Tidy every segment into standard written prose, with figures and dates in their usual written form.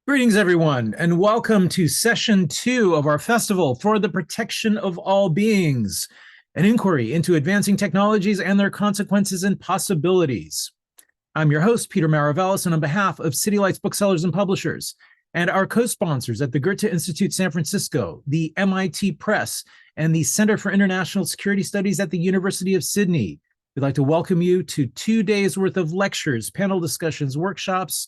Greetings, everyone, and welcome to session 2 of our Festival for the Protection of All Beings, an inquiry into advancing technologies and their consequences and possibilities. I'm your host, Peter Maravellis, and on behalf of City Lights Booksellers and Publishers, and our co-sponsors at the Goethe Institut San Francisco, the MIT Press, and the Center for International Security Studies at the University of Sydney, we'd like to welcome you to 2 days worth of lectures, panel discussions, workshops,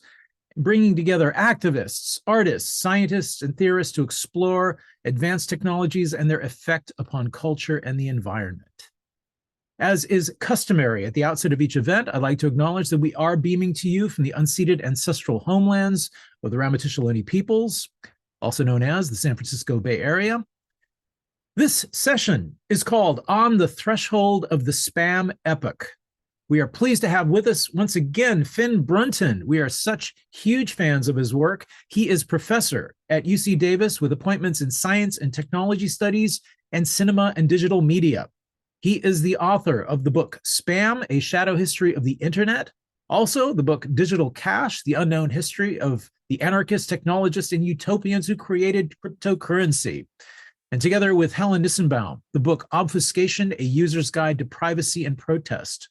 bringing together activists, artists, scientists, and theorists to explore advanced technologies and their effect upon culture and the environment. As is customary at the outset of each event, I'd like to acknowledge that we are beaming to you from the unceded ancestral homelands of the Ramaytush Ohlone peoples, also known as the San Francisco Bay Area. This session is called On the Threshold of the Spam Epoch. We are pleased to have with us once again Finn Brunton. We are such huge fans of his work. He is professor at UC Davis with appointments in science and technology studies and cinema and digital media. He is the author of the book Spam, A Shadow History of the Internet, also the book Digital Cash, The Unknown History of the Anarchists, Technologists, and Utopians Who Created Cryptocurrency. And together with Helen Nissenbaum, the book Obfuscation, A User's Guide to Privacy and Protest.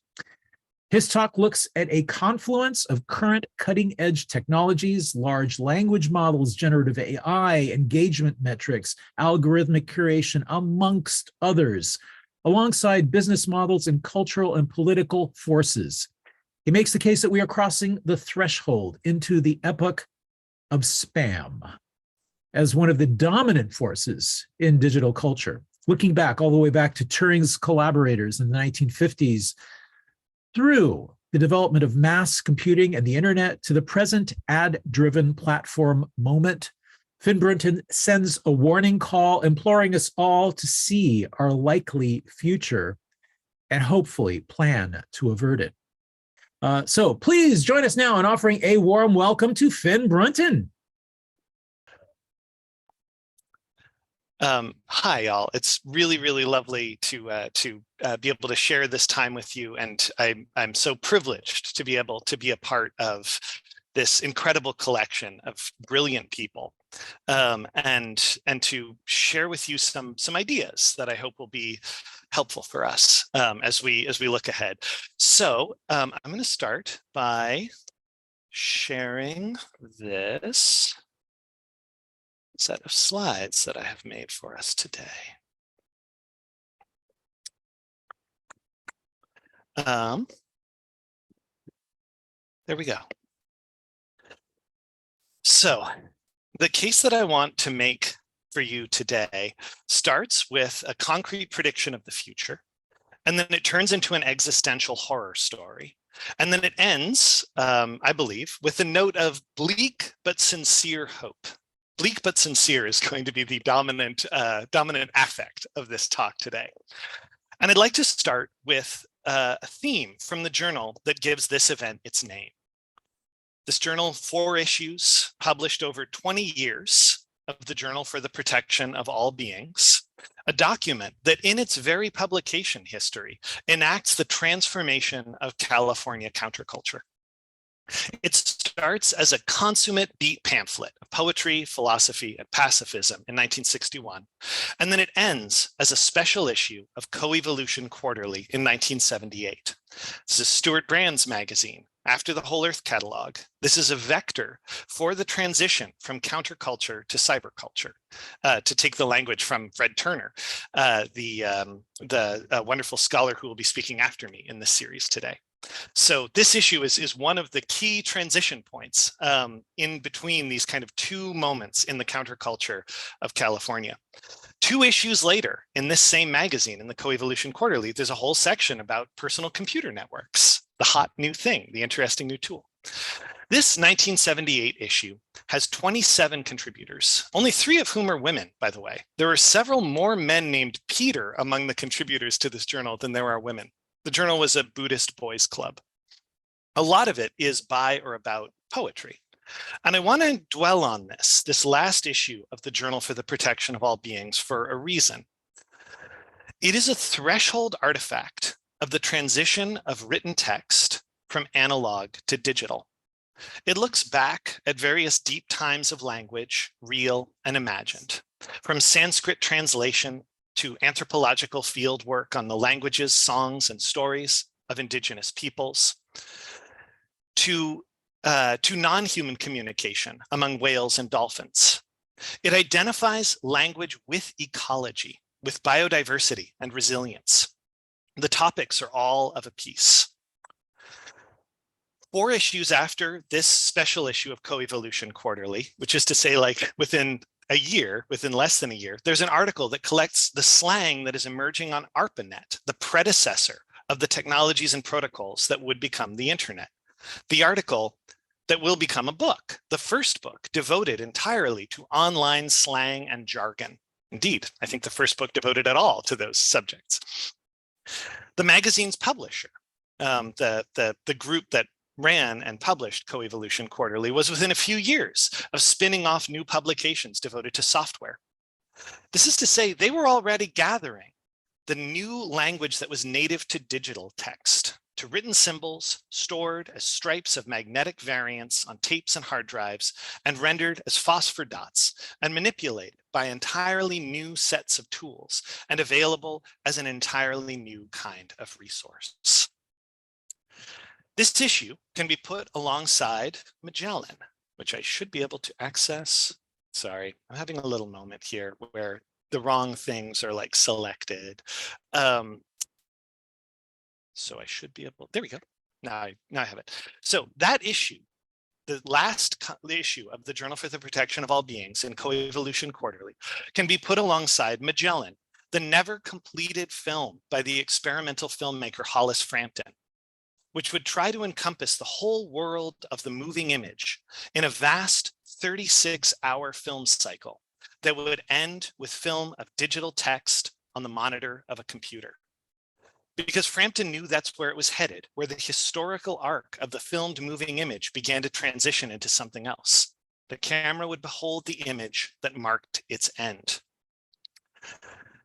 His talk looks at a confluence of current cutting-edge technologies, large language models, generative AI, engagement metrics, algorithmic curation, amongst others, alongside business models and cultural and political forces. He makes the case that we are crossing the threshold into the epoch of spam as one of the dominant forces in digital culture. Looking back all the way back to Turing's collaborators in the 1950s, through the development of mass computing and the internet to the present ad-driven platform moment, Finn Brunton sends a warning call imploring us all to see our likely future and hopefully plan to avert it. So please join us now in offering a warm welcome to Finn Brunton. Hi, y'all. It's really lovely to be able to share this time with you, and I'm so privileged to be able to be a part of this incredible collection of brilliant people, and to share with you some ideas that I hope will be helpful for us as we look ahead. So I'm going to start by sharing this set of slides that I have made for us today. There we go. So the case that I want to make for you today starts with a concrete prediction of the future, and then it turns into an existential horror story. And then it ends, I believe, with a note of bleak but sincere hope. Bleak but sincere is going to be the dominant affect of this talk today. And I'd like to start with a theme from the journal that gives this event its name. This journal, 4 issues, published over 20 years of the Journal for the Protection of All Beings, a document that in its very publication history enacts the transformation of California counterculture. It starts as a consummate beat pamphlet of poetry, philosophy, and pacifism in 1961, and then it ends as a special issue of Coevolution Quarterly in 1978. This is Stuart Brand's magazine, after the Whole Earth catalog. This is a vector for the transition from counterculture to cyberculture, to take the language from Fred Turner, the wonderful scholar who will be speaking after me in this series today. So this issue is one of the key transition points in between these kind of 2 moments in the counterculture of California. 2 issues later, in this same magazine, in the Coevolution Quarterly, there's a whole section about personal computer networks, the hot new thing, the interesting new tool. This 1978 issue has 27 contributors, only 3 of whom are women, by the way. There are several more men named Peter among the contributors to this journal than there are women. The journal was a Buddhist boys' club. A lot of it is by or about poetry. And I want to dwell on this last issue of the Journal for the Protection of All Beings for a reason. It is a threshold artifact of the transition of written text from analog to digital. It looks back at various deep times of language, real and imagined, from Sanskrit translation to anthropological field work on the languages, songs, and stories of indigenous peoples, to non-human communication among whales and dolphins. It identifies language with ecology, with biodiversity and resilience. The topics are all of a piece. 4 issues after this special issue of Coevolution Quarterly, which is to say, like within less than a year, there's an article that collects the slang that is emerging on ARPANET, the predecessor of the technologies and protocols that would become the internet. The article that will become a book, the first book devoted entirely to online slang and jargon. Indeed, I think the first book devoted at all to those subjects. The magazine's publisher, the group that ran and published Coevolution Quarterly, was within a few years of spinning off new publications devoted to software. This is to say, they were already gathering the new language that was native to digital text, to written symbols stored as stripes of magnetic variants on tapes and hard drives, and rendered as phosphor dots, and manipulated by entirely new sets of tools, and available as an entirely new kind of resource. This issue can be put alongside Magellan, which I should be able to access. Sorry, I'm having a little moment here where the wrong things are like selected. So I should be able, there we go. Now I have it. So that issue, the last issue of the Journal for the Protection of All Beings in Coevolution Quarterly, can be put alongside Magellan, the never completed film by the experimental filmmaker Hollis Frampton, which would try to encompass the whole world of the moving image in a vast 36-hour film cycle that would end with film of digital text on the monitor of a computer. Because Frampton knew that's where it was headed, where the historical arc of the filmed moving image began to transition into something else. The camera would behold the image that marked its end.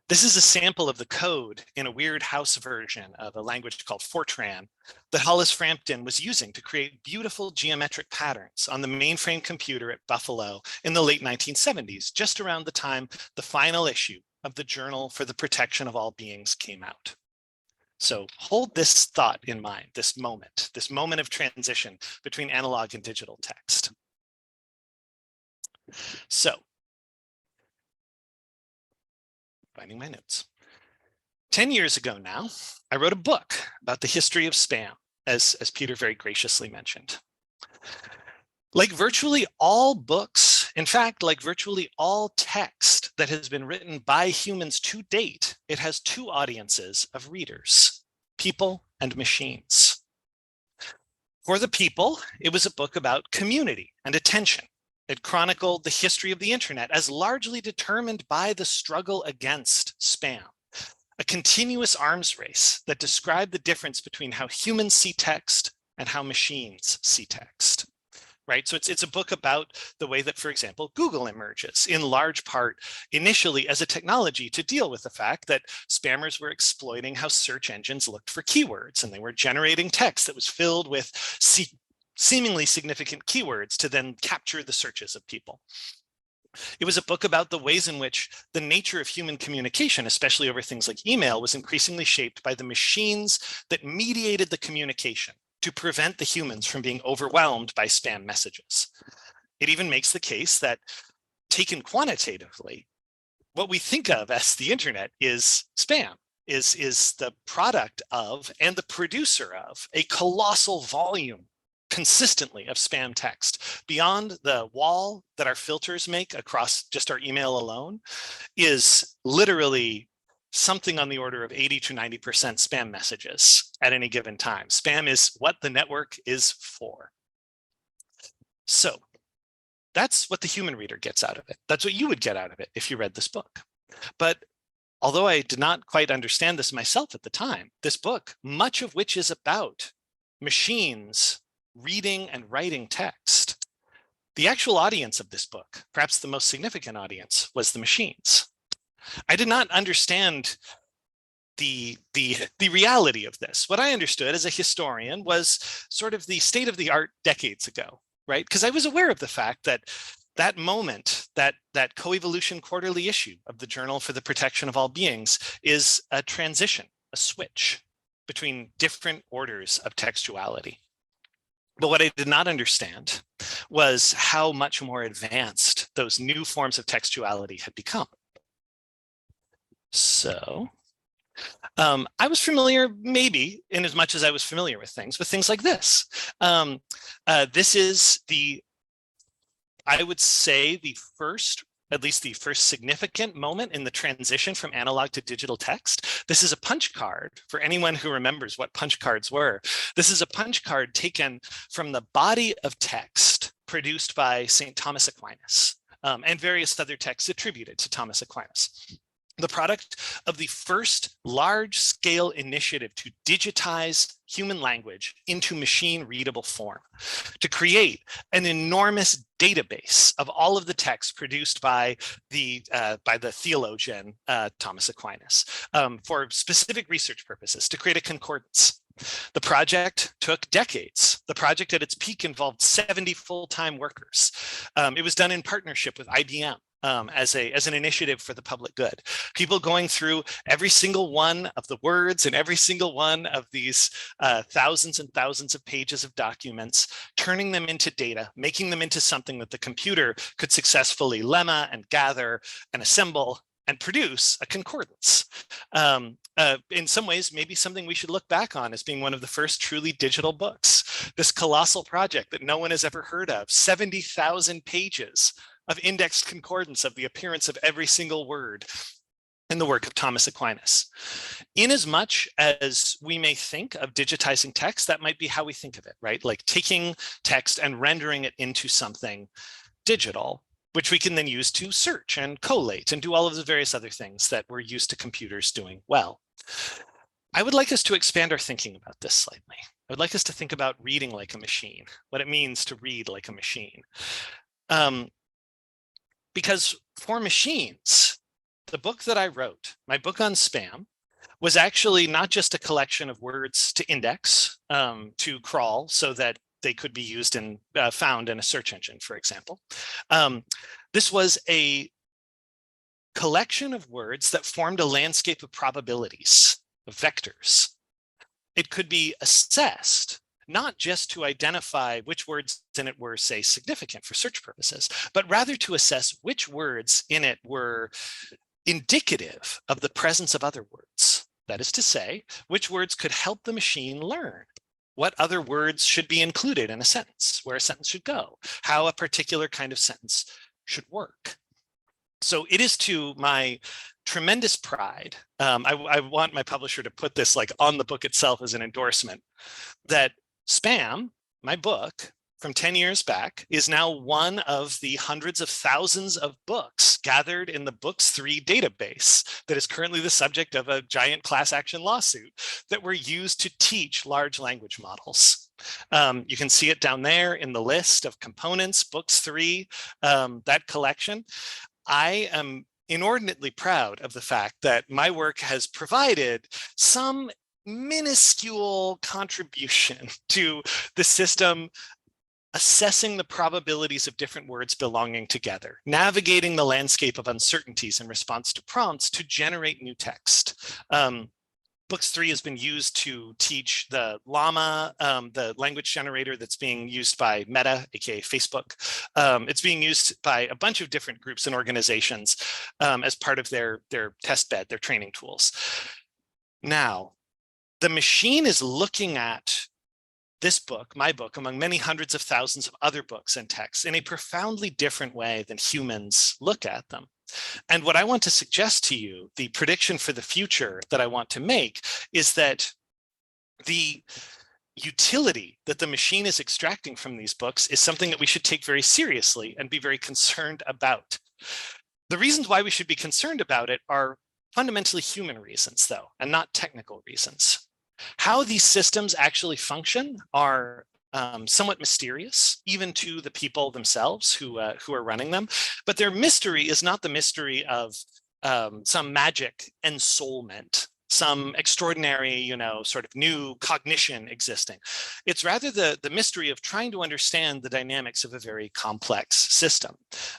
This is a sample of the code in a weird house version of a language called Fortran that Hollis Frampton was using to create beautiful geometric patterns on the mainframe computer at Buffalo in the late 1970s, just around the time the final issue of the Journal for the Protection of All Beings came out. So hold this thought in mind, this moment of transition between analog and digital text. So, finding my notes. 10 years ago now, I wrote a book about the history of spam, as Peter very graciously mentioned. Like virtually all books, in fact, like virtually all text that has been written by humans to date, it has 2 audiences of readers, people and machines. For the people, it was a book about community and attention. It chronicled the history of the internet as largely determined by the struggle against spam, a continuous arms race that described the difference between how humans see text and how machines see text. Right, so it's a book about the way that, for example, Google emerges in large part initially as a technology to deal with the fact that spammers were exploiting how search engines looked for keywords, and they were generating text that was filled with seemingly significant keywords to then capture the searches of people. It was a book about the ways in which the nature of human communication, especially over things like email, was increasingly shaped by the machines that mediated the communication to prevent the humans from being overwhelmed by spam messages. It even makes the case that, taken quantitatively, what we think of as the internet is spam, is the product of and the producer of a colossal volume consistently of spam text. Beyond the wall that our filters make across just our email alone is literally something on the order of 80 to 90% spam messages at any given time. Spam is what the network is for. So that's what the human reader gets out of it. That's what you would get out of it if you read this book. But although I did not quite understand this myself at the time, this book, much of which is about machines reading and writing text, the actual audience of this book, perhaps the most significant audience, was the machines. I did not understand the reality of this. What I understood as a historian was sort of the state of the art decades ago. right? Because I was aware of the fact that that moment, that coevolution quarterly issue of the Journal for the Protection of All Beings is a transition, a switch between different orders of textuality. But what I did not understand was how much more advanced those new forms of textuality had become. So I was familiar, maybe in as much as I was familiar with things like this. This is I would say at least the first significant moment in the transition from analog to digital text. This is a punch card for anyone who remembers what punch cards were. This is a punch card taken from the body of text produced by St. Thomas Aquinas and various other texts attributed to Thomas Aquinas. The product of the first large-scale initiative to digitize human language into machine-readable form, to create an enormous database of all of the texts produced by the theologian Thomas Aquinas for specific research purposes, to create a concordance. The project took decades. The project at its peak involved 70 full-time workers. It was done in partnership with IBM. As an initiative for the public good. People going through every single one of the words and every single one of these thousands and thousands of pages of documents, turning them into data, making them into something that the computer could successfully lemma and gather and assemble and produce a concordance. In some ways, maybe something we should look back on as being one of the first truly digital books. This colossal project that no one has ever heard of, 70,000 pages of indexed concordance of the appearance of every single word in the work of Thomas Aquinas. In as much as we may think of digitizing text, that might be how we think of it, right? Like taking text and rendering it into something digital, which we can then use to search and collate and do all of the various other things that we're used to computers doing well. I would like us to expand our thinking about this slightly. I would like us to think about reading like a machine, what it means to read like a machine. Because for machines, the book that I wrote, my book on spam, was actually not just a collection of words to index, to crawl so that they could be used and found in a search engine, for example. This was a collection of words that formed a landscape of probabilities, of vectors. It could be assessed not just to identify which words in it were, say, significant for search purposes, but rather to assess which words in it were indicative of the presence of other words. That is to say, which words could help the machine learn what other words should be included in a sentence, where a sentence should go, how a particular kind of sentence should work. So it is to my tremendous pride, I want my publisher to put this like on the book itself as an endorsement, that Spam, my book from 10 years back, is now one of the hundreds of thousands of books gathered in the Books3 database that is currently the subject of a giant class action lawsuit that were used to teach large language models. You can see it down there in the list of components, Books3, that collection. I am inordinately proud of the fact that my work has provided some minuscule contribution to the system assessing the probabilities of different words belonging together, navigating the landscape of uncertainties in response to prompts to generate new text. Books3 has been used to teach the Llama, the language generator that's being used by Meta, aka Facebook. It's being used by a bunch of different groups and organizations as part of their test bed, their training tools. Now, the machine is looking at this book, my book, among many hundreds of thousands of other books and texts in a profoundly different way than humans look at them. And what I want to suggest to you, the prediction for the future that I want to make, is that the utility that the machine is extracting from these books is something that we should take very seriously and be very concerned about. The reasons why we should be concerned about it are fundamentally human reasons, though, and not technical reasons. How these systems actually function are somewhat mysterious, even to the people themselves who are running them. But their mystery is not the mystery of some magic ensoulment, some extraordinary, sort of new cognition existing. It's rather the mystery of trying to understand the dynamics of a very complex system.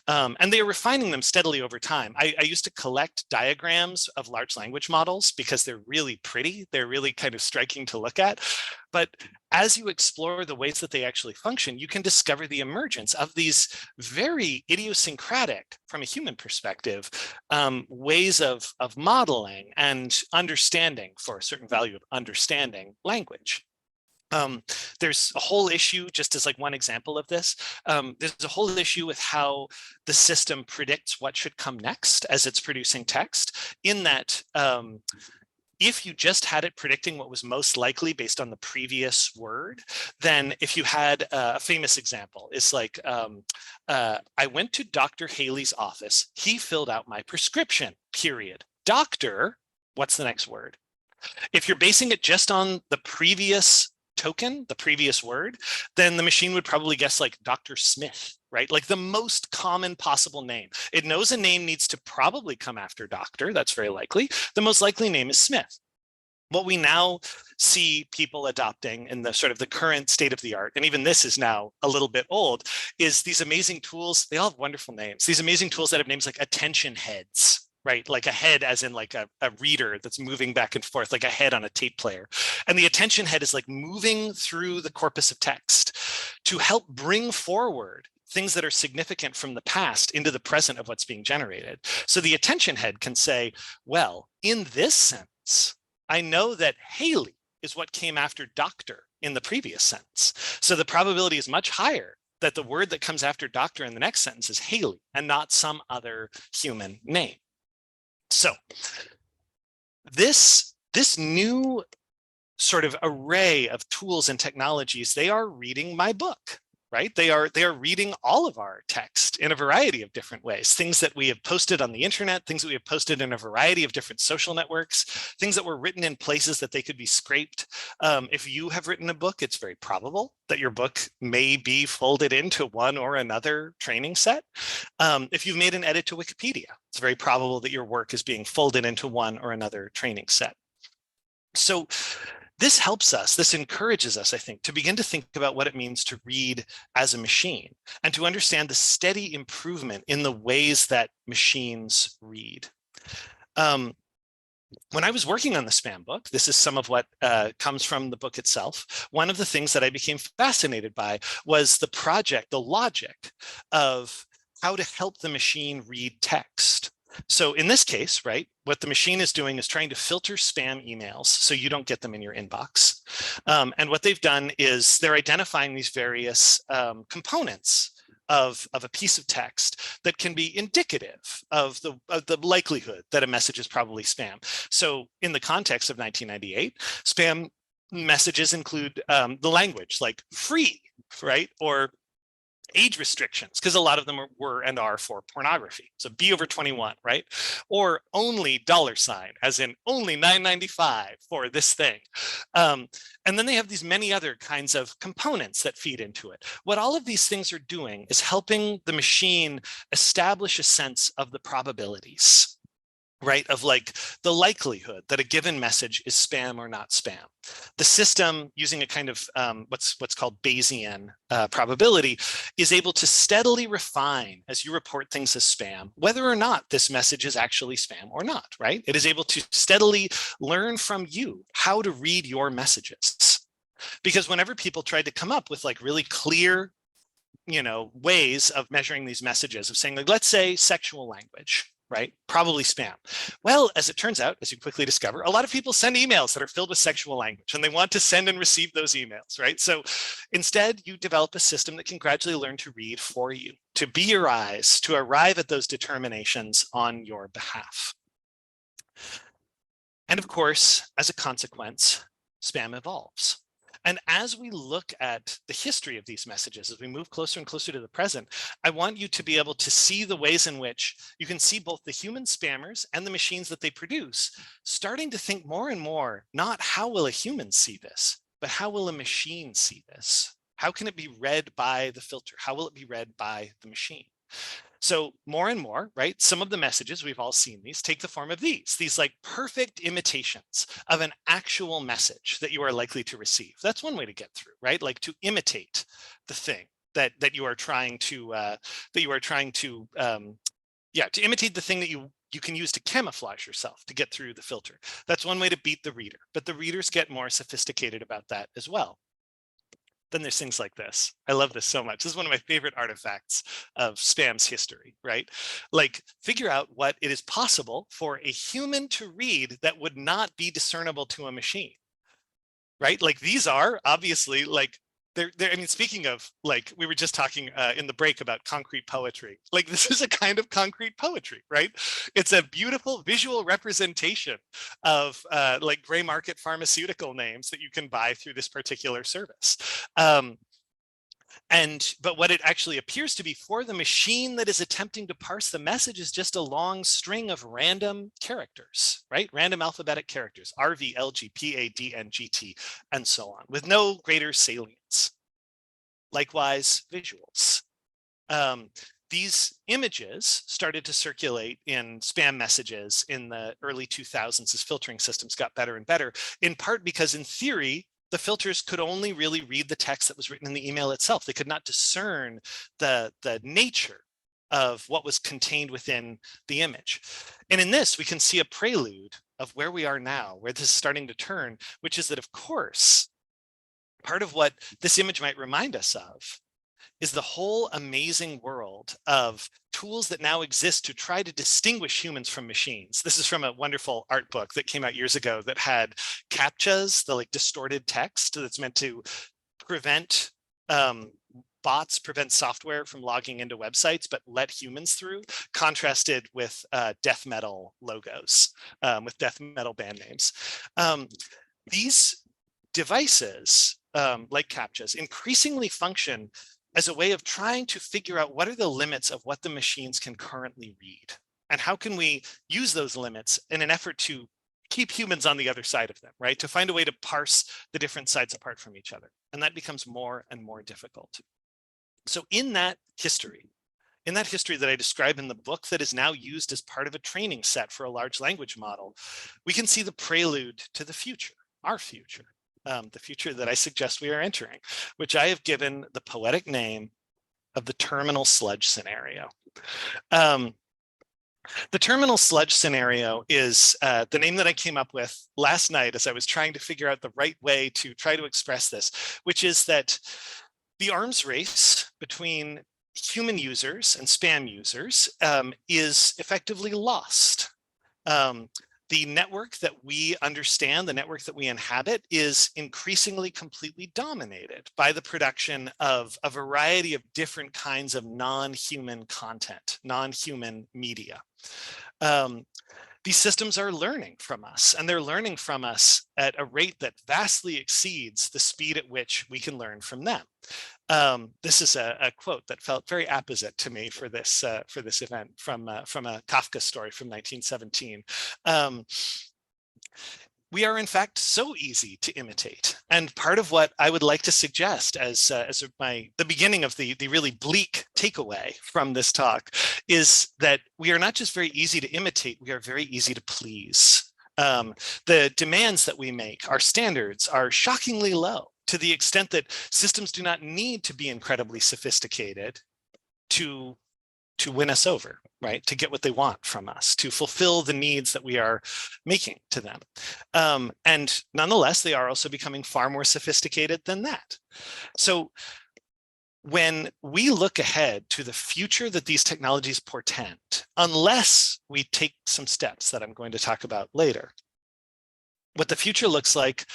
And they are refining them steadily over time. I used to collect diagrams of large language models because they're really pretty. They're really kind of striking to look at. But as you explore the ways that they actually function, you can discover the emergence of these very idiosyncratic, from a human perspective, ways of modeling and understanding, for a certain value of understanding language. There's a whole issue, just as like one example of this, there's a whole issue with how the system predicts what should come next as it's producing text, in that if you just had it predicting what was most likely based on the previous word, then if you had a famous example, it's like, I went to Dr. Haley's office. He filled out my prescription, period. Doctor, what's the next word? If you're basing it just on the previous token, the previous word, then the machine would probably guess like Dr. Smith, right? Like the most common possible name. It knows a name needs to probably come after doctor. That's very likely. The most likely name is Smith. What we now see people adopting in the sort of the current state of the art, and even this is now a little bit old, is these amazing tools. They all have wonderful names. These amazing tools that have names like attention heads, right? Like a head as in like a reader that's moving back and forth, like a head on a tape player. And the attention head is like moving through the corpus of text to help bring forward things that are significant from the past into the present of what's being generated. So the attention head can say, well, in this sentence, I know that Haley is what came after doctor in the previous sentence. So the probability is much higher that the word that comes after doctor in the next sentence is Haley and not some other human name. So this new sort of array of tools and technologies, they are reading my book, right? They are reading all of our text in a variety of different ways. Things that we have posted on the internet, things that we have posted in a variety of different social networks, things that were written in places that they could be scraped. If you have written a book, it's very probable that your book may be folded into one or another training set. If you've made an edit to Wikipedia, it's very probable that your work is being folded into one or another training set. So this helps us, this encourages us, I think, to begin to think about what it means to read as a machine and to understand the steady improvement in the ways that machines read. When I was working on the spam book, this is some of what comes from the book itself. One of the things that I became fascinated by was the project, the logic of how to help the machine read text. So in this case, right, what the machine is doing is trying to filter spam emails so you don't get them in your inbox. And what they've done is they're identifying these various components of a piece of text that can be indicative of the likelihood that a message is probably spam. So in the context of 1998, spam messages include the language like free, right, or age restrictions, because a lot of them were and are for pornography. So be over 21, right? Or only $, as in only $9.95 for this thing. And then they have these many other kinds of components that feed into it. What all of these things are doing is helping the machine establish a sense of the probabilities, right? Of like the likelihood that a given message is spam or not spam. The system, using a kind of what's called Bayesian probability, is able to steadily refine as you report things as spam, whether or not this message is actually spam or not, right? It is able to steadily learn from you how to read your messages. Because whenever people tried to come up with like really clear, ways of measuring these messages, of saying like, let's say sexual language, right? Probably spam. Well, as it turns out, as you quickly discover, a lot of people send emails that are filled with sexual language and they want to send and receive those emails, right? So instead, you develop a system that can gradually learn to read for you, to be your eyes, to arrive at those determinations on your behalf. And of course, as a consequence, spam evolves. And as we look at the history of these messages, as we move closer and closer to the present, I want you to be able to see the ways in which you can see both the human spammers and the machines that they produce, starting to think more and more, not how will a human see this, but how will a machine see this? How can it be read by the filter? How will it be read by the machine? So more and more, right, some of the messages, we've all seen these, take the form of these like perfect imitations of an actual message that you are likely to receive. That's one way to get through, right? Like to imitate the thing that you are trying to to imitate the thing that you can use to camouflage yourself to get through the filter. That's one way to beat the reader, but the readers get more sophisticated about that as well. Then there's things like this. I love this so much. This is one of my favorite artifacts of spam's history, right? Like figure out what it is possible for a human to read that would not be discernible to a machine, right? Like these are obviously like, I mean, speaking of, like, we were just talking in the break about concrete poetry. Like this is a kind of concrete poetry, right? It's a beautiful visual representation of like gray market pharmaceutical names that you can buy through this particular service. But what it actually appears to be for the machine that is attempting to parse the message is just a long string of random characters, right? Random alphabetic characters, R, V, L, G, P, A, D, N, G, T, and so on, with no greater salience. Likewise, visuals. These images started to circulate in spam messages in the early 2000s as filtering systems got better and better, in part because in theory, the filters could only really read the text that was written in the email itself. They could not discern the nature of what was contained within the image. And in this, we can see a prelude of where we are now, where this is starting to turn, which is that, of course, part of what this image might remind us of is the whole amazing world of tools that now exist to try to distinguish humans from machines. This is from a wonderful art book that came out years ago that had CAPTCHAs, the like distorted text that's meant to prevent bots, prevent software from logging into websites, but let humans through, contrasted with death metal logos, with death metal band names. These devices, like CAPTCHAs, increasingly function as a way of trying to figure out what are the limits of what the machines can currently read, and how can we use those limits in an effort to keep humans on the other side of them, right? To find a way to parse the different sides apart from each other. And that becomes more and more difficult. So in that history that I describe in the book that is now used as part of a training set for a large language model, we can see the prelude to the future, our future. The future that I suggest we are entering, which I have given the poetic name of the terminal sludge scenario. The terminal sludge scenario is the name that I came up with last night as I was trying to figure out the right way to try to express this, which is that the arms race between human users and spam users is effectively lost. The network that we understand, the network that we inhabit, is increasingly completely dominated by the production of a variety of different kinds of non-human content, non-human media. These systems are learning from us, and they're learning from us at a rate that vastly exceeds the speed at which we can learn from them. This is a quote that felt very apposite to me for this event from a Kafka story from 1917. We are in fact so easy to imitate, and part of what I would like to suggest as the beginning of the really bleak takeaway from this talk is that we are not just very easy to imitate; we are very easy to please. The demands that we make, our standards, are shockingly low, to the extent that systems do not need to be incredibly sophisticated to win us over, right? To get what they want from us, to fulfill the needs that we are making to them. And nonetheless, they are also becoming far more sophisticated than that. So when we look ahead to the future that these technologies portend, unless we take some steps that I'm going to talk about later, what the future looks like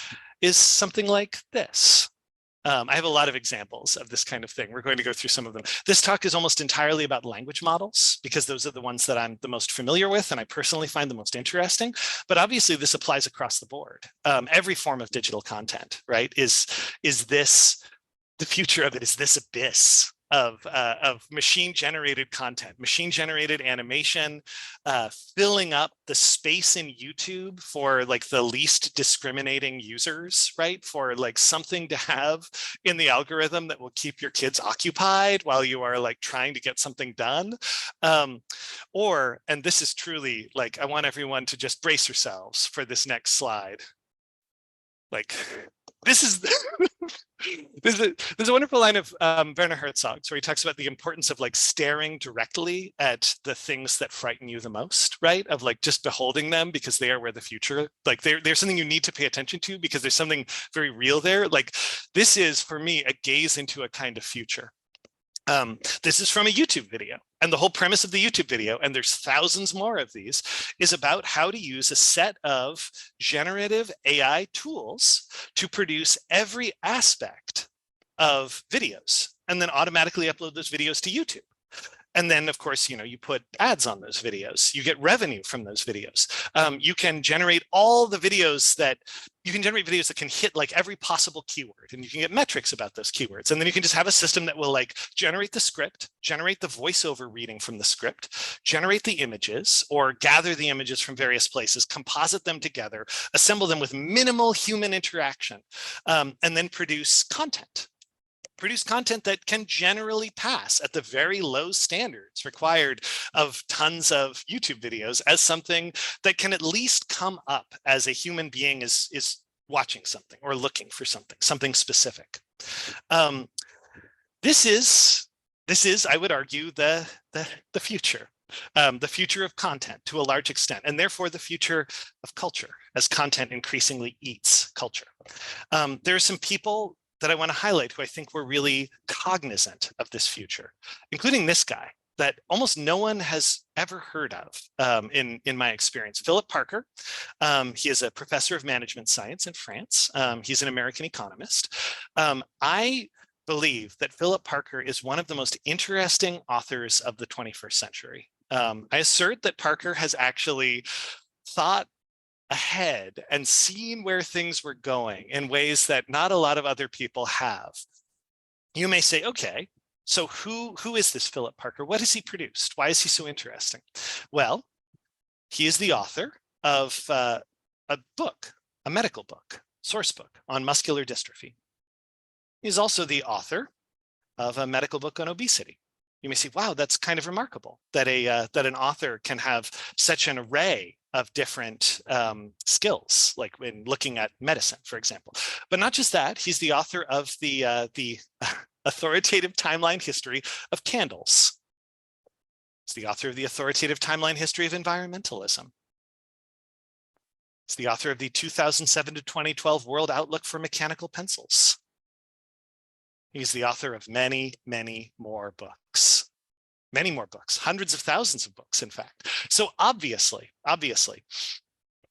is something like this. I have a lot of examples of this kind of thing. We're going to go through some of them. This talk is almost entirely about language models, because those are the ones that I'm the most familiar with and I personally find the most interesting. But obviously this applies across the board. Every form of digital content, right? Is this the future of it? Is this abyss of machine-generated content, machine-generated animation, filling up the space in YouTube for like the least discriminating users, right? For like something to have in the algorithm that will keep your kids occupied while you are like trying to get something done. And this is truly like, I want everyone to just brace yourselves for this next slide. Like, this is there's a wonderful line of Werner Herzog's where he talks about the importance of like staring directly at the things that frighten you the most, right? Of like just beholding them because they are where the future, like there's something you need to pay attention to because there's something very real there. Like this is for me a gaze into a kind of future. This is from a YouTube video, and the whole premise of the YouTube video, and there's thousands more of these, is about how to use a set of generative AI tools to produce every aspect of videos and then automatically upload those videos to YouTube. And then, of course, you put ads on those videos. You get revenue from those videos. You can generate all the videos that can hit like every possible keyword, and you can get metrics about those keywords. And then you can just have a system that will like generate the script, generate the voiceover reading from the script, generate the images or gather the images from various places, composite them together, assemble them with minimal human interaction, and then produce content that can generally pass at the very low standards required of tons of YouTube videos as something that can at least come up as a human being is watching something or looking for something specific. This is, I would argue, the future. The future of content to a large extent, and therefore the future of culture as content increasingly eats culture. There are some people that I want to highlight who I think were really cognizant of this future, including this guy that almost no one has ever heard of in my experience. Philip Parker. He is a professor of management science in France. He's an American economist. I believe that Philip Parker is one of the most interesting authors of the 21st century. I assert that Parker has actually thought ahead and seen where things were going in ways that not a lot of other people have. You may say, okay, so who is this Philip Parker? What has he produced? Why is he so interesting? Well, he is the author of a book, a medical book, source book on muscular dystrophy. He's also the author of a medical book on obesity. You may say, wow, that's kind of remarkable that an author can have such an array of different skills, like when looking at medicine, for example. But not just that, he's the author of the authoritative timeline history of candles. He's the author of the authoritative timeline history of environmentalism. He's the author of the 2007 to 2012 World Outlook for Mechanical Pencils. He's the author of many, many more books. Many more books, hundreds of thousands of books, in fact. So obviously,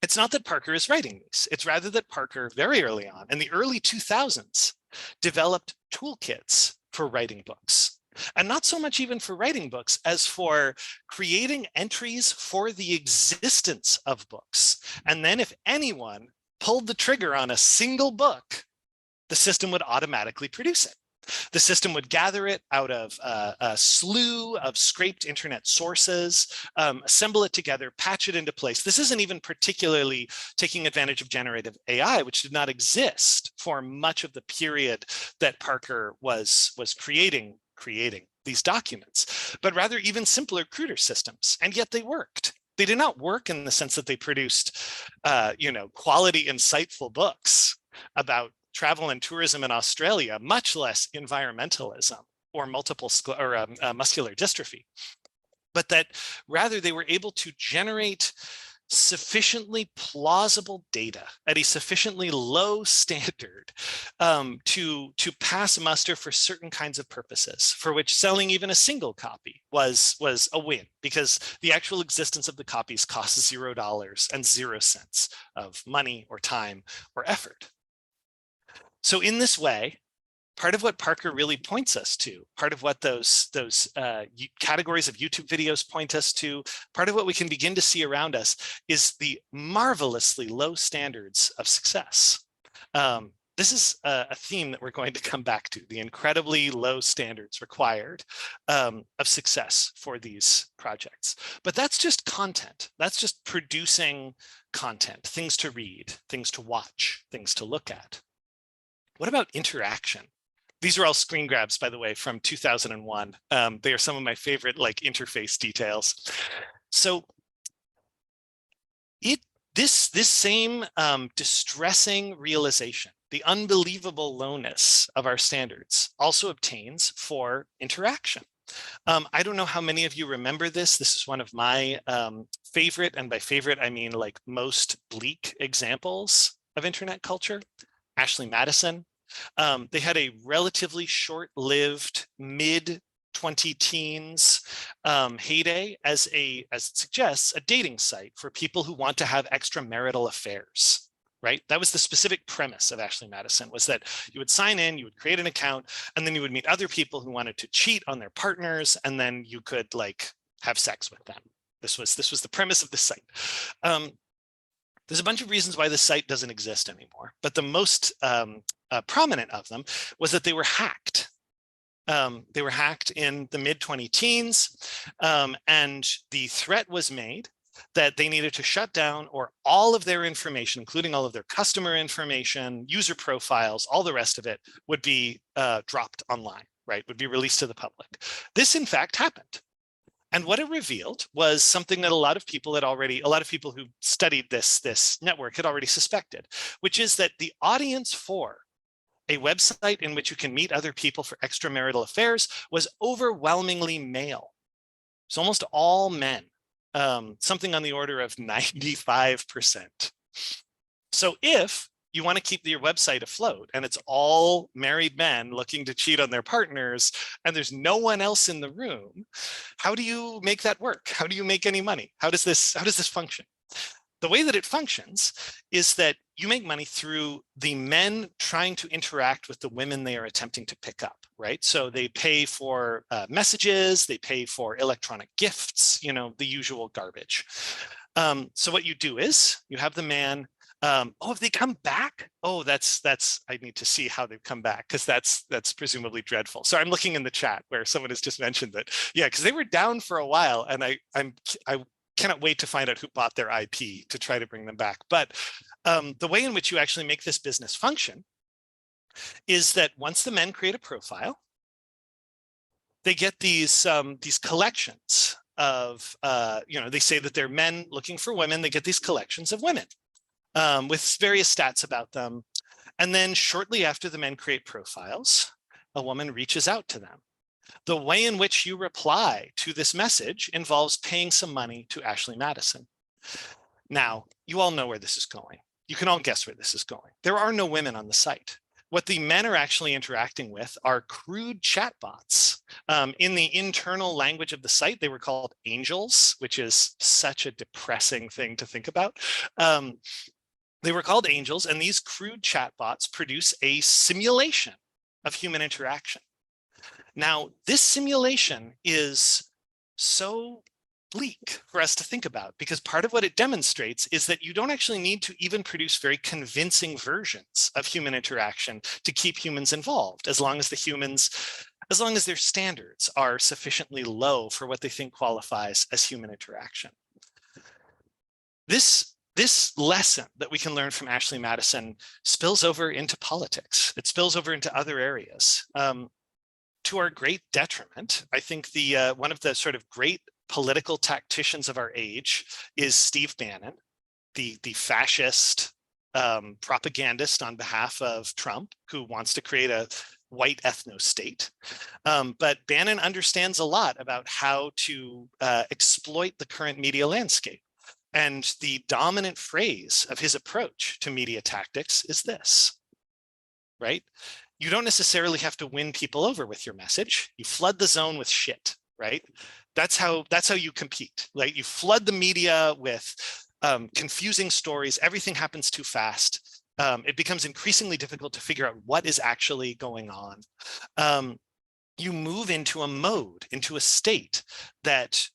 it's not that Parker is writing these. It's rather that Parker, very early on, in the early 2000s, developed toolkits for writing books. And not so much even for writing books as for creating entries for the existence of books. And then if anyone pulled the trigger on a single book, the system would automatically produce it. The system would gather it out of a slew of scraped internet sources, assemble it together, patch it into place. This isn't even particularly taking advantage of generative AI, which did not exist for much of the period that Parker was creating these documents, but rather even simpler, cruder systems. And yet they worked. They did not work in the sense that they produced, quality, insightful books about travel and tourism in Australia, much less environmentalism or muscular dystrophy, but that rather they were able to generate sufficiently plausible data at a sufficiently low standard to pass muster for certain kinds of purposes, for which selling even a single copy was a win, because the actual existence of the copies costs $0 and 0 cents of money or time or effort. So in this way, part of what Parker really points us to, part of what those categories of YouTube videos point us to, part of what we can begin to see around us is the marvelously low standards of success. this is a theme that we're going to come back to, the incredibly low standards required of success for these projects. But that's just content. That's just producing content, things to read, things to watch, things to look at. What about interaction? These are all screen grabs, by the way, from 2001. They are some of my favorite interface details. So this same distressing realization, the unbelievable lowness of our standards, also obtains for interaction. I don't know how many of you remember this. This is one of my favorite, and by favorite, I mean most bleak examples of internet culture. Ashley Madison. They had a relatively short-lived mid-20-teens heyday as it suggests, a dating site for people who want to have extramarital affairs, right? That was the specific premise of Ashley Madison, was that you would sign in, you would create an account, and then you would meet other people who wanted to cheat on their partners, and then you could have sex with them. This was the premise of the site. There's a bunch of reasons why this site doesn't exist anymore, but the most prominent of them was that they were hacked. They were hacked in the mid-20-teens, and the threat was made that they needed to shut down, or all of their information, including all of their customer information, user profiles, all the rest of it would be dropped online, right? Would be released to the public. This, in fact, happened. And what it revealed was something that a lot of people who studied this network had already suspected, which is that the audience for a website in which you can meet other people for extramarital affairs was overwhelmingly male. It's almost all men, something on the order of 95%. So if you want to keep your website afloat and it's all married men looking to cheat on their partners and there's no one else in the room, how do you make that work? How do you make any money? How does this function? The way that it functions is that you make money through the men trying to interact with the women they are attempting to pick up, right? So they pay for messages, they pay for electronic gifts, the usual garbage. So what you do is you have the man. Oh, have they come back? Oh, that's I need to see how they've come back, because that's presumably dreadful. So I'm looking in the chat where someone has just mentioned that, yeah, because they were down for a while, and I cannot wait to find out who bought their IP to try to bring them back. But the way in which you actually make this business function is that once the men create a profile, they get these collections of they say that they're men looking for women. They get these collections of women with various stats about them. And then shortly after the men create profiles, a woman reaches out to them. The way in which you reply to this message involves paying some money to Ashley Madison. Now, you all know where this is going. You can all guess where this is going. There are no women on the site. What the men are actually interacting with are crude chatbots. In the internal language of the site, they were called angels, which is such a depressing thing to think about. They were called angels, and these crude chatbots produce a simulation of human interaction. Now, this simulation is so bleak for us to think about, because part of what it demonstrates is that you don't actually need to even produce very convincing versions of human interaction to keep humans involved, as long as their standards are sufficiently low for what they think qualifies as human interaction. This lesson that we can learn from Ashley Madison spills over into politics. It spills over into other areas. To our great detriment, I think one of the sort of great political tacticians of our age is Steve Bannon, the fascist propagandist on behalf of Trump, who wants to create a white ethno-state. But Bannon understands a lot about how to exploit the current media landscape. And the dominant phrase of his approach to media tactics is this, right? You don't necessarily have to win people over with your message. You flood the zone with shit, right? That's how you compete. Like, you flood the media with confusing stories. Everything happens too fast. It becomes increasingly difficult to figure out what is actually going on. You move into a mode, into a state that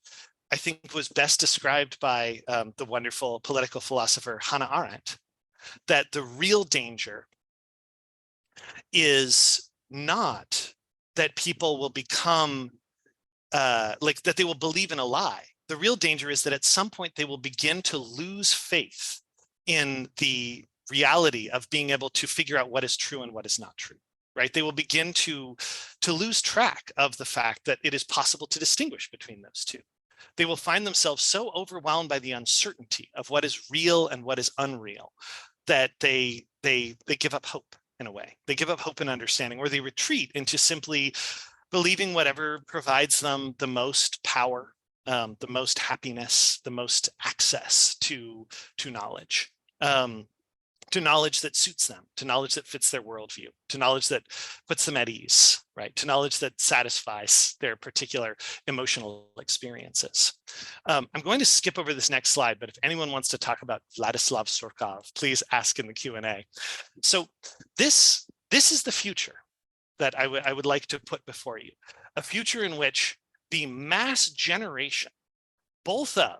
I think was best described by the wonderful political philosopher Hannah Arendt, that the real danger is not that people will become like that they will believe in a lie. The real danger is that at some point they will begin to lose faith in the reality of being able to figure out what is true and what is not true, right? They will begin to lose track of the fact that it is possible to distinguish between those two. They will find themselves so overwhelmed by the uncertainty of what is real and what is unreal that they give up hope in a way. They give up hope and understanding, or they retreat into simply believing whatever provides them the most power, the most happiness, the most access to knowledge. To knowledge that suits them, to knowledge that fits their worldview, to knowledge that puts them at ease, right? To knowledge that satisfies their particular emotional experiences. I'm going to skip over this next slide, but if anyone wants to talk about Vladislav Surkov, please ask in the Q&A. So this is the future that I would like to put before you, a future in which the mass generation, both of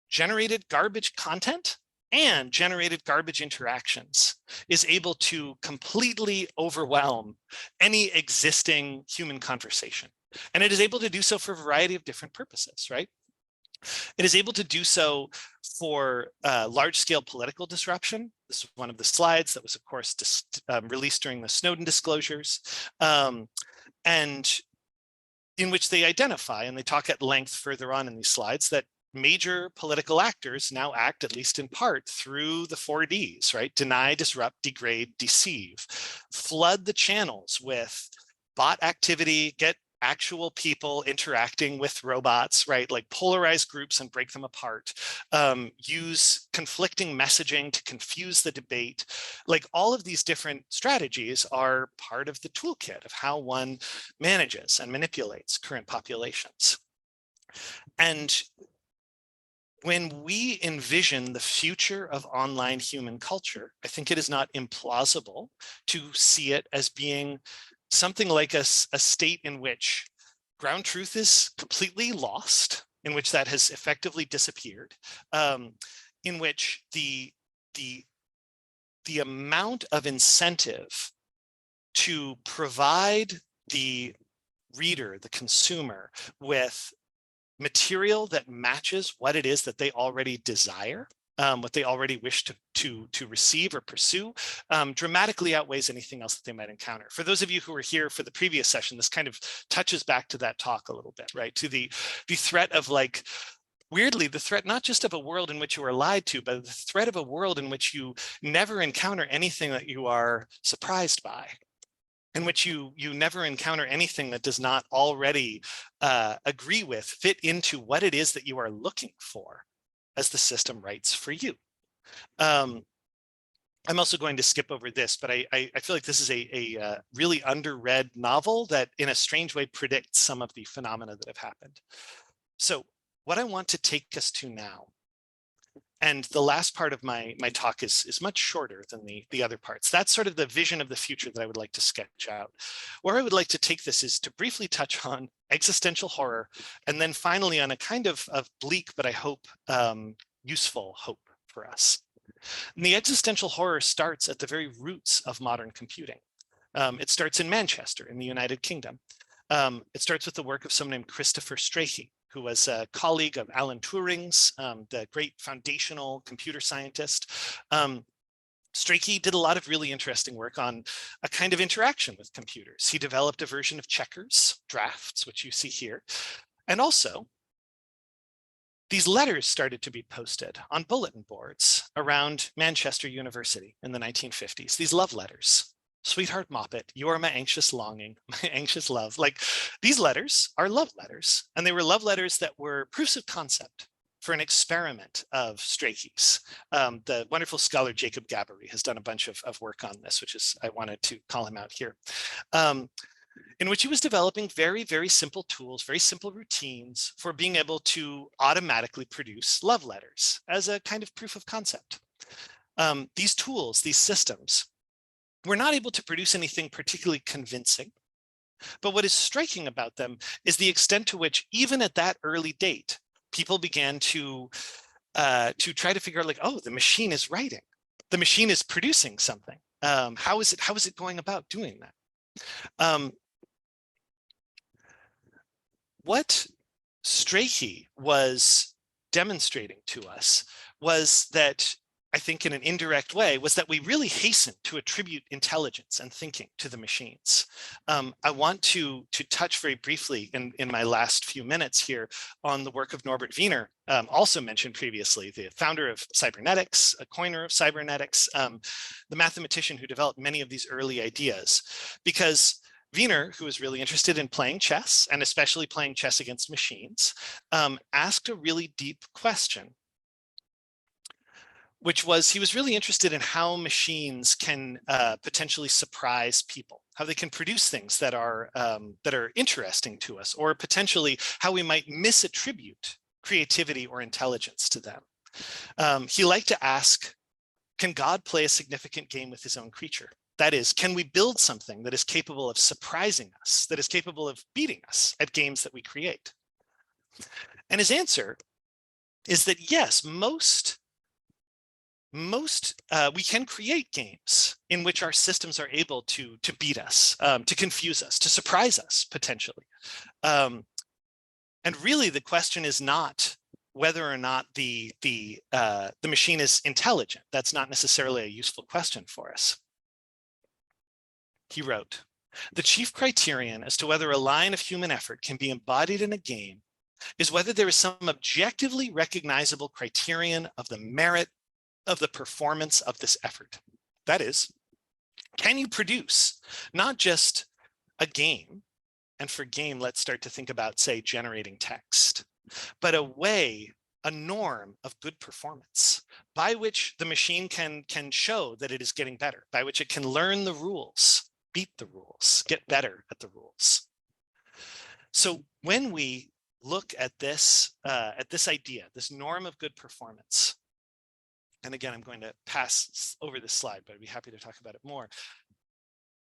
generated garbage content and generated garbage interactions, is able to completely overwhelm any existing human conversation. And it is able to do so for a variety of different purposes, right? It is able to do so for large-scale political disruption. This is one of the slides that was, of course, released during the Snowden disclosures, and in which they identify, and they talk at length further on in these slides, that major political actors now act, at least in part, through the 4Ds, right? Deny, disrupt, degrade, deceive, flood the channels with bot activity, get actual people interacting with robots, right? Like polarize groups and break them apart, use conflicting messaging to confuse the debate. Like all of these different strategies are part of the toolkit of how one manages and manipulates current populations. And when we envision the future of online human culture, I think it is not implausible to see it as being something like a state in which ground truth is completely lost, in which that has effectively disappeared, in which the amount of incentive to provide the reader, the consumer, with material that matches what it is that they already desire, what they already wish to receive or pursue, dramatically outweighs anything else that they might encounter. For those of you who were here for the previous session, this kind of touches back to that talk a little bit, right? To the threat of, like, weirdly, the threat not just of a world in which you are lied to, but the threat of a world in which you never encounter anything that you are surprised by, in which you never encounter anything that does not already agree with, fit into what it is that you are looking for as the system writes for you. I'm also going to skip over this, but I feel like this is a really underread novel that in a strange way predicts some of the phenomena that have happened. So what I want to take us to now, and the last part of my talk is much shorter than the other parts. That's sort of the vision of the future that I would like to sketch out. Where I would like to take this is to briefly touch on existential horror, and then finally on a kind of bleak, but I hope useful hope for us. And the existential horror starts at the very roots of modern computing. It starts in Manchester in the United Kingdom. It starts with the work of someone named Christopher Strachey, who was a colleague of Alan Turing's, the great foundational computer scientist. Strachey did a lot of really interesting work on a kind of interaction with computers. He developed a version of checkers, drafts, which you see here. And also, these letters started to be posted on bulletin boards around Manchester University in the 1950s, these love letters. Sweetheart Moppet, you are my anxious longing, my anxious love. Like, these letters are love letters, and they were love letters that were proofs of concept for an experiment of Strachey's. The wonderful scholar Jacob Gabory has done a bunch of work on this, which is, I wanted to call him out here, in which he was developing very, very simple tools, very simple routines for being able to automatically produce love letters as a kind of proof of concept. These tools, these systems, we're not able to produce anything particularly convincing, but what is striking about them is the extent to which, even at that early date, people began to try to figure out, like, oh, the machine is writing, the machine is producing something. How is it going about doing that? What Strachey was demonstrating to us was that, I think in an indirect way, was that we really hasten to attribute intelligence and thinking to the machines. I want to touch very briefly in my last few minutes here on the work of Norbert Wiener, also mentioned previously, the founder of cybernetics, a coiner of cybernetics, the mathematician who developed many of these early ideas. Because Wiener, who was really interested in playing chess, and especially playing chess against machines, asked a really deep question, which was, he was really interested in how machines can potentially surprise people, how they can produce things that are interesting to us, or potentially how we might misattribute creativity or intelligence to them. He liked to ask, can God play a significant game with his own creature? That is, can we build something that is capable of surprising us, that is capable of beating us at games that we create? And his answer is that yes, we can create games in which our systems are able to beat us, to confuse us, to surprise us potentially. And really, the question is not whether or not the machine is intelligent. That's not necessarily a useful question for us. He wrote, "The chief criterion as to whether a line of human effort can be embodied in a game is whether there is some objectively recognizable criterion of the merit of the performance of this effort. That is, can you produce not just a game, and for game, let's start to think about, say, generating text, but a norm of good performance by which the machine can show that it is getting better, by which it can learn the rules, beat the rules, get better at the rules." So when we look at this idea, this norm of good performance, and again, I'm going to pass over this slide, but I'd be happy to talk about it more.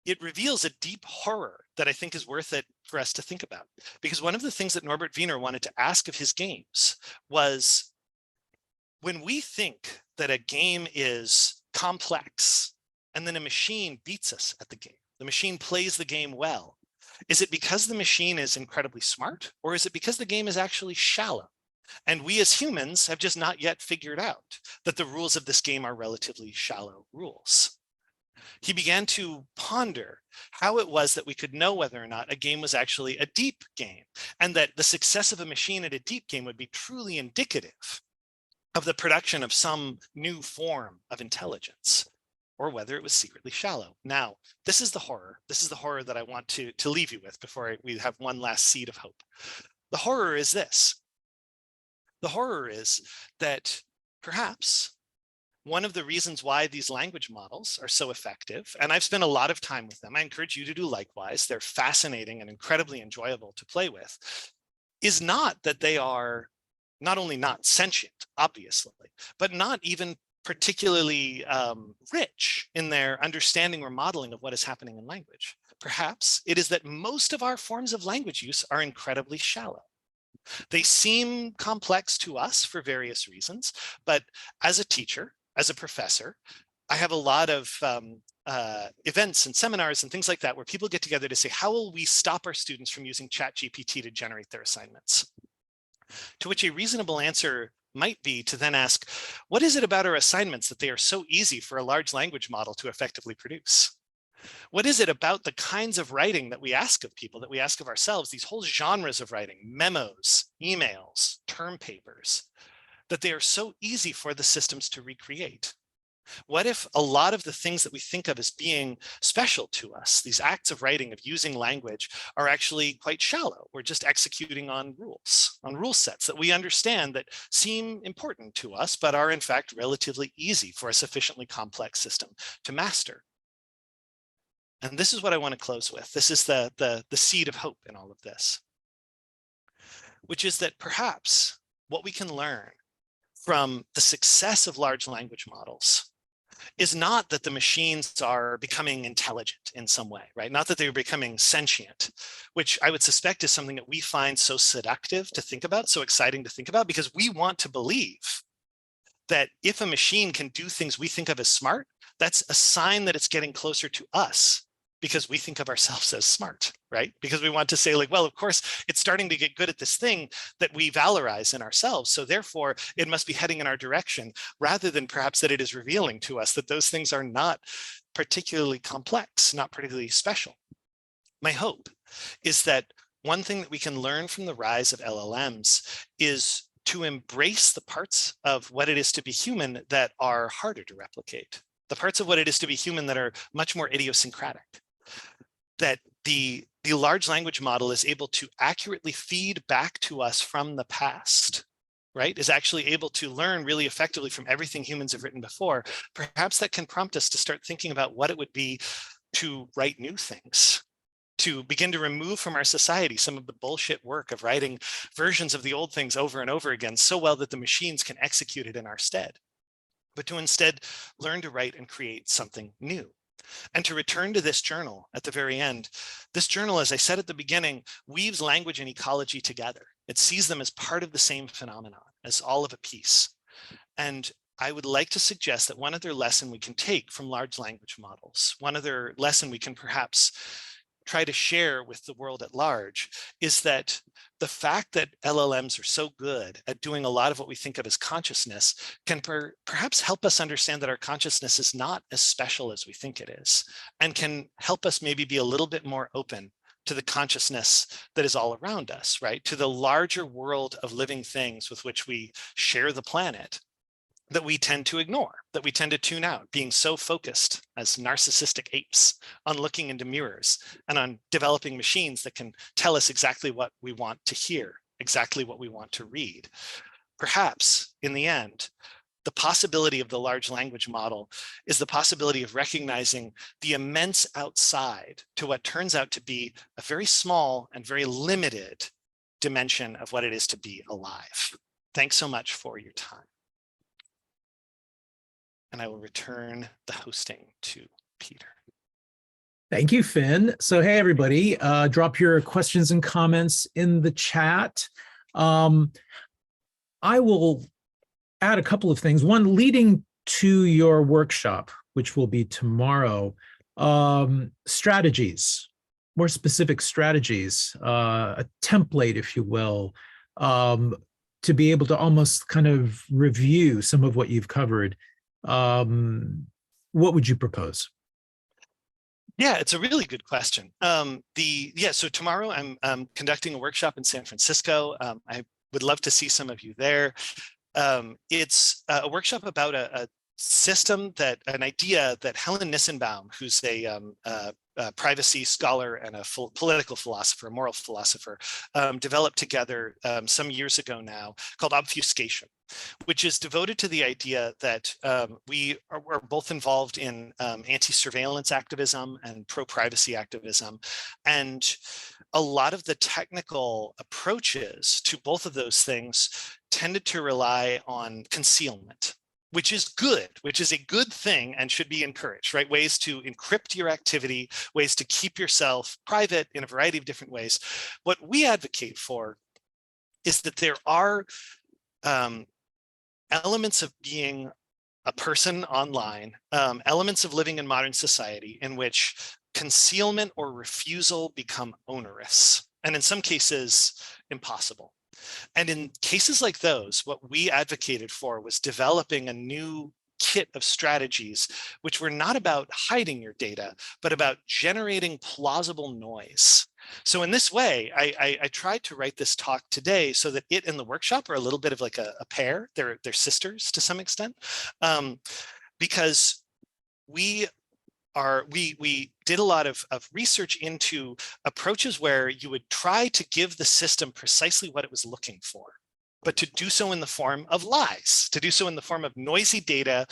It reveals a deep horror that I think is worth it for us to think about. Because one of the things that Norbert Wiener wanted to ask of his games was, when we think that a game is complex and then a machine beats us at the game, the machine plays the game well, is it because the machine is incredibly smart, or is it because the game is actually shallow? And we as humans have just not yet figured out that the rules of this game are relatively shallow rules. He began to ponder how it was that we could know whether or not a game was actually a deep game, and that the success of a machine at a deep game would be truly indicative of the production of some new form of intelligence, or whether it was secretly shallow. Now, this is the horror. This is the horror that I want to leave you with before we have one last seed of hope. The horror is this. The horror is that perhaps one of the reasons why these language models are so effective, and I've spent a lot of time with them, I encourage you to do likewise, they're fascinating and incredibly enjoyable to play with, is not that they are not only not sentient, obviously, but not even particularly rich in their understanding or modeling of what is happening in language. Perhaps it is that most of our forms of language use are incredibly shallow. They seem complex to us for various reasons, but as a teacher, as a professor, I have a lot of events and seminars and things like that where people get together to say, how will we stop our students from using ChatGPT to generate their assignments? To which a reasonable answer might be to then ask, what is it about our assignments that they are so easy for a large language model to effectively produce? What is it about the kinds of writing that we ask of people, that we ask of ourselves, these whole genres of writing, memos, emails, term papers, that they are so easy for the systems to recreate? What if a lot of the things that we think of as being special to us, these acts of writing, of using language, are actually quite shallow? We're just executing on rules, on rule sets that we understand that seem important to us, but are in fact relatively easy for a sufficiently complex system to master. And this is what I want to close with. This is the seed of hope in all of this, which is that perhaps what we can learn from the success of large language models is not that the machines are becoming intelligent in some way, right? Not that they're becoming sentient, which I would suspect is something that we find so seductive to think about, so exciting to think about, because we want to believe that if a machine can do things we think of as smart, that's a sign that it's getting closer to us, because we think of ourselves as smart, right? Because we want to say like, well, of course, it's starting to get good at this thing that we valorize in ourselves. So therefore, it must be heading in our direction, rather than perhaps that it is revealing to us that those things are not particularly complex, not particularly special. My hope is that one thing that we can learn from the rise of LLMs is to embrace the parts of what it is to be human that are harder to replicate, the parts of what it is to be human that are much more idiosyncratic, that the large language model is able to accurately feed back to us from the past, right? Is actually able to learn really effectively from everything humans have written before. Perhaps that can prompt us to start thinking about what it would be to write new things, to begin to remove from our society some of the bullshit work of writing versions of the old things over and over again so well that the machines can execute it in our stead, but to instead learn to write and create something new. And to return to this journal at the very end, this journal, as I said at the beginning, weaves language and ecology together. It sees them as part of the same phenomenon, as all of a piece. And I would like to suggest that one other lesson we can take from large language models, one other lesson we can perhaps try to share with the world at large, is that the fact that LLMs are so good at doing a lot of what we think of as consciousness can perhaps help us understand that our consciousness is not as special as we think it is, and can help us maybe be a little bit more open to the consciousness that is all around us, right? To the larger world of living things with which we share the planet, that we tend to ignore, that we tend to tune out, being so focused as narcissistic apes on looking into mirrors and on developing machines that can tell us exactly what we want to hear, exactly what we want to read. Perhaps in the end, the possibility of the large language model is the possibility of recognizing the immense outside to what turns out to be a very small and very limited dimension of what it is to be alive. Thanks so much for your time. And I will return the hosting to Peter. Thank you, Finn. So, hey, everybody, drop your questions and comments in the chat. I will add a couple of things. One, leading to your workshop, which will be tomorrow, strategies, more specific strategies, a template, if you will, to be able to almost kind of review some of what you've covered. What would you propose? Yeah, it's a really good question. So tomorrow I'm conducting a workshop in San Francisco. I would love to see some of you there. It's a workshop about a system, an idea that Helen Nissenbaum, who's a privacy scholar and a political philosopher, a moral philosopher, developed together some years ago now, called obfuscation, which is devoted to the idea that we are both involved in anti-surveillance activism and pro-privacy activism. And a lot of the technical approaches to both of those things tended to rely on concealment, which is good, which is a good thing and should be encouraged, right? Ways to encrypt your activity, ways to keep yourself private in a variety of different ways. What we advocate for is that there are elements of being a person online, elements of living in modern society in which concealment or refusal become onerous, and in some cases, impossible. And in cases like those, what we advocated for was developing a new kit of strategies, which were not about hiding your data, but about generating plausible noise. So in this way, I tried to write this talk today so that it and the workshop are a little bit of like a pair. They're sisters to some extent, because we did a lot of research into approaches where you would try to give the system precisely what it was looking for, but to do so in the form of lies, to do so in the form of noisy data,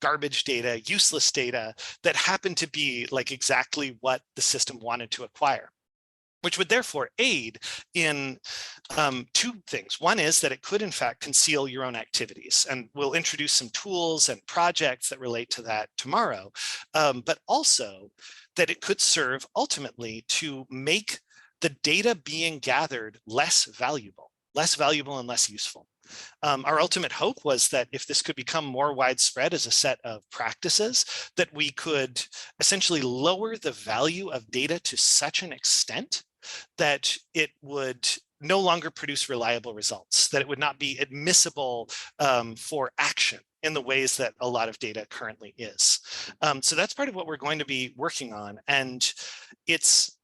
garbage data, useless data that happened to be like exactly what the system wanted to acquire, which would therefore aid in two things. One is that it could in fact conceal your own activities, and we'll introduce some tools and projects that relate to that tomorrow, but also that it could serve ultimately to make the data being gathered less valuable and less useful. Our ultimate hope was that if this could become more widespread as a set of practices, that we could essentially lower the value of data to such an extent that it would no longer produce reliable results, that it would not be admissible for action in the ways that a lot of data currently is. So that's part of what we're going to be working on. And it's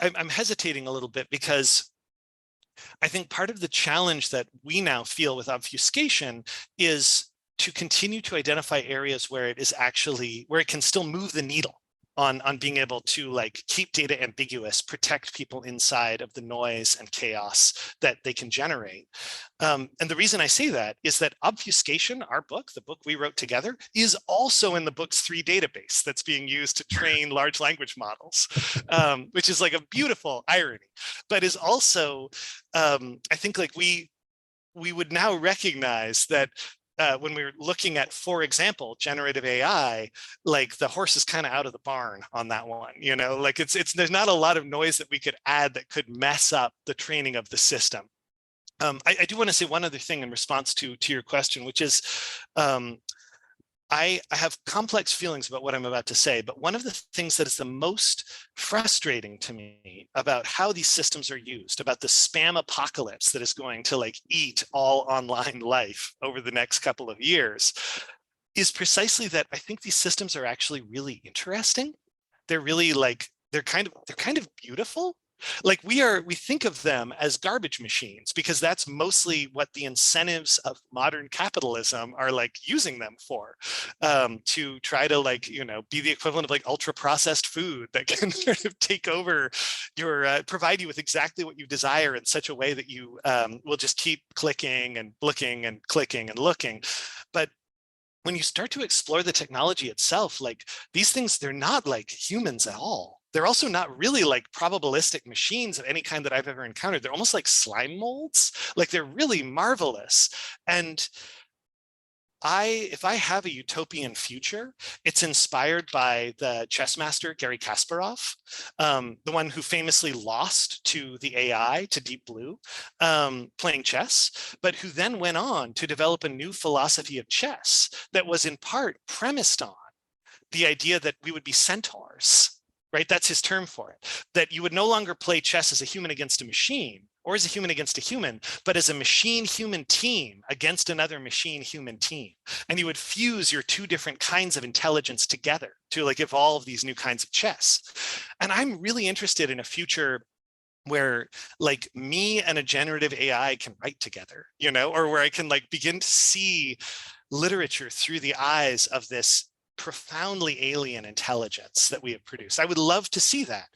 I'm hesitating a little bit because I think part of the challenge that we now feel with obfuscation is to continue to identify areas where it is actually, where it can still move the needle on being able to like keep data ambiguous, protect people inside of the noise and chaos that they can generate. And the reason I say that is that obfuscation, our book, the book we wrote together, is also in the Books3 database that's being used to train large language models, which is like a beautiful irony, but is also, I think like we would now recognize that when we were looking at, for example, generative AI, like the horse is kind of out of the barn on that one, you know, like there's not a lot of noise that we could add that could mess up the training of the system. I do want to say one other thing in response to your question, which is I have complex feelings about what I'm about to say, but one of the things that is the most frustrating to me about how these systems are used, about the spam apocalypse that is going to like eat all online life over the next couple of years, is precisely that I think these systems are actually really interesting. They're really like, they're kind of beautiful. Like we think of them as garbage machines because that's mostly what the incentives of modern capitalism are like using them for, to try to like, you know, be the equivalent of like ultra processed food that can sort of take over your, provide you with exactly what you desire in such a way that you will just keep clicking and looking and clicking and looking. But when you start to explore the technology itself, like these things, they're not like humans at all. They're also not really like probabilistic machines of any kind that I've ever encountered. They're almost like slime molds. Like they're really marvelous. And if I have a utopian future, it's inspired by the chess master, Garry Kasparov, the one who famously lost to the AI, to Deep Blue, playing chess, but who then went on to develop a new philosophy of chess that was in part premised on the idea that we would be centaurs. Right, that's his term for it, that you would no longer play chess as a human against a machine or as a human against a human, but as a machine-human team against another machine-human team. And you would fuse your two different kinds of intelligence together to like evolve these new kinds of chess. And I'm really interested in a future where like me and a generative AI can write together, you know, or where I can like begin to see literature through the eyes of this profoundly alien intelligence that we have produced. I would love to see that.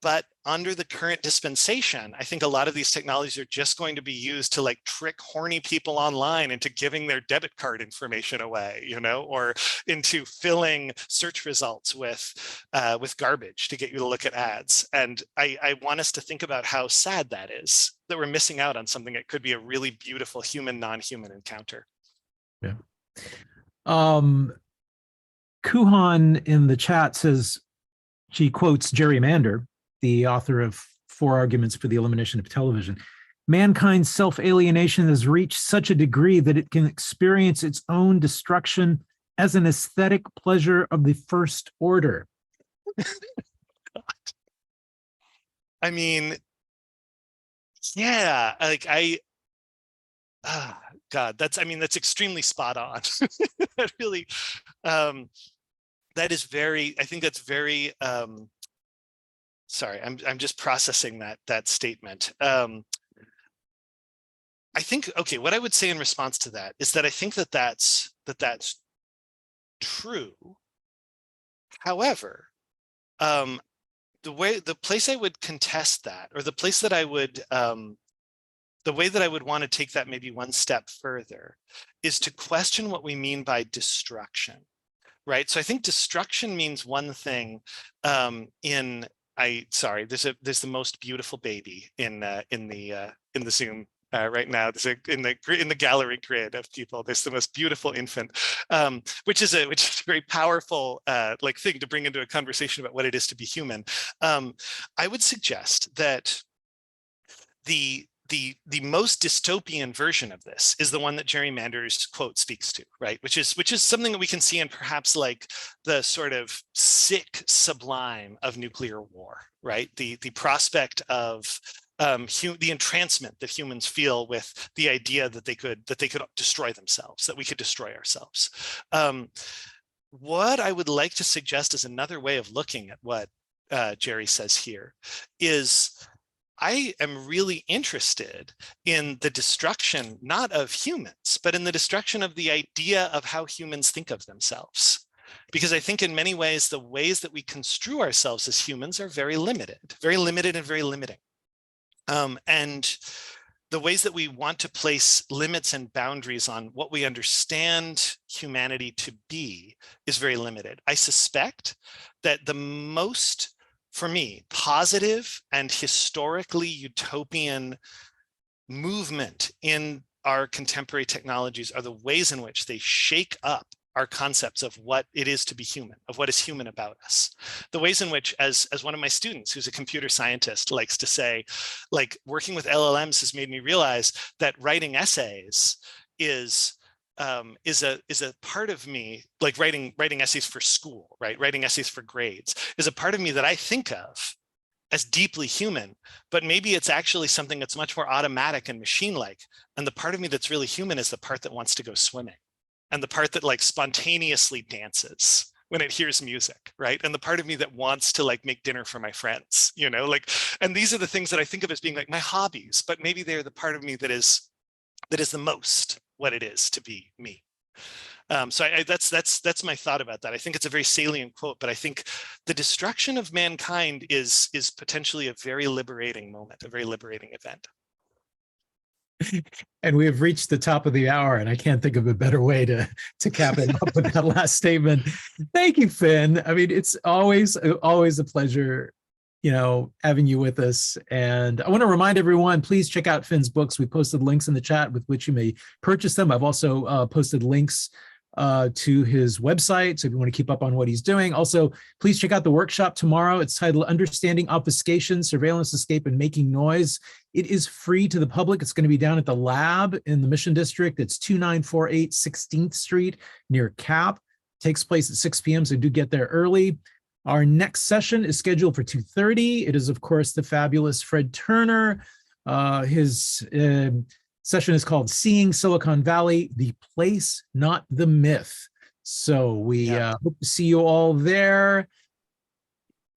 But under the current dispensation, I think a lot of these technologies are just going to be used to like trick horny people online into giving their debit card information away, you know, or into filling search results with garbage to get you to look at ads. And I want us to think about how sad that is, that we're missing out on something that could be a really beautiful human, non-human encounter. Yeah. Kuhan in the chat says, she quotes Jerry Mander, the author of 4 Arguments for the Elimination of Television. Mankind's self-alienation has reached such a degree that it can experience its own destruction as an aesthetic pleasure of the first order. I mean, yeah, like God, that's extremely spot on. That really, that is very, I think that's very, sorry, I'm just processing that statement. I think, okay, what I would say in response to that is that I think that's true. However, the place I would contest that, or the place that I would, the way that I would want to take that maybe one step further, is to question what we mean by destruction. Right. So I think destruction means one thing. Sorry, there's the most beautiful baby in the Zoom right now. There's in the gallery grid of people. There's the most beautiful infant, which is a very powerful like thing to bring into a conversation about what it is to be human. I would suggest that the most dystopian version of this is the one that Mander's quote speaks to, right? Which is something that we can see in perhaps like the sort of sick sublime of nuclear war, right? The prospect of the entrancement that humans feel with the idea that they could destroy themselves, that we could destroy ourselves. What I would like to suggest is another way of looking at what Jerry says here is, I am really interested in the destruction, not of humans, but in the destruction of the idea of how humans think of themselves. Because I think in many ways, the ways that we construe ourselves as humans are very limited and very limiting. And the ways that we want to place limits and boundaries on what we understand humanity to be is very limited. I suspect that the most, for me, positive and historically utopian movement in our contemporary technologies are the ways in which they shake up our concepts of what it is to be human, of what is human about us. The ways in which, as one of my students who's a computer scientist likes to say, like, working with LLMs has made me realize that writing essays is a part of me, like writing essays for school, right? Writing essays for grades is a part of me that I think of as deeply human, but maybe it's actually something that's much more automatic and machine-like. And the part of me that's really human is the part that wants to go swimming, and the part that like spontaneously dances when it hears music, right? And the part of me that wants to like make dinner for my friends, you know, like, and these are the things that I think of as being like my hobbies, but maybe they're the part of me that is the most what it is to be me. So that's my thought about that. I think it's a very salient quote, but I think the destruction of mankind is potentially a very liberating moment, a very liberating event. And we have reached the top of the hour, and I can't think of a better way to cap it up with that last statement. Thank you, Finn. I mean, it's always a pleasure, having you with us. And I want to remind everyone, please check out Finn's books. We posted links in the chat with which you may purchase them. I've also posted links to his website, so if you want to keep up on what he's doing. Also, please check out the workshop tomorrow. It's titled Understanding Obfuscation, Surveillance, Escape, and Making Noise. It is free to the public. It's going to be down at the lab in the Mission District. It's 2948 16th Street near CAP. It takes place at 6 p.m., so do get there early. Our next session is scheduled for 2:30. It is, of course, the fabulous Fred Turner. His session is called Seeing Silicon Valley, the Place, Not the Myth. So we hope to see you all there.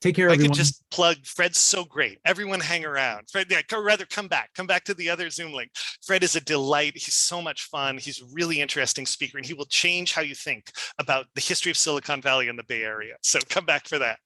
Take care, everyone. I could just plug, Fred's so great. Everyone hang around. Fred, rather come back to the other Zoom link. Fred is a delight. He's so much fun. He's a really interesting speaker, and he will change how you think about the history of Silicon Valley and the Bay Area. So come back for that.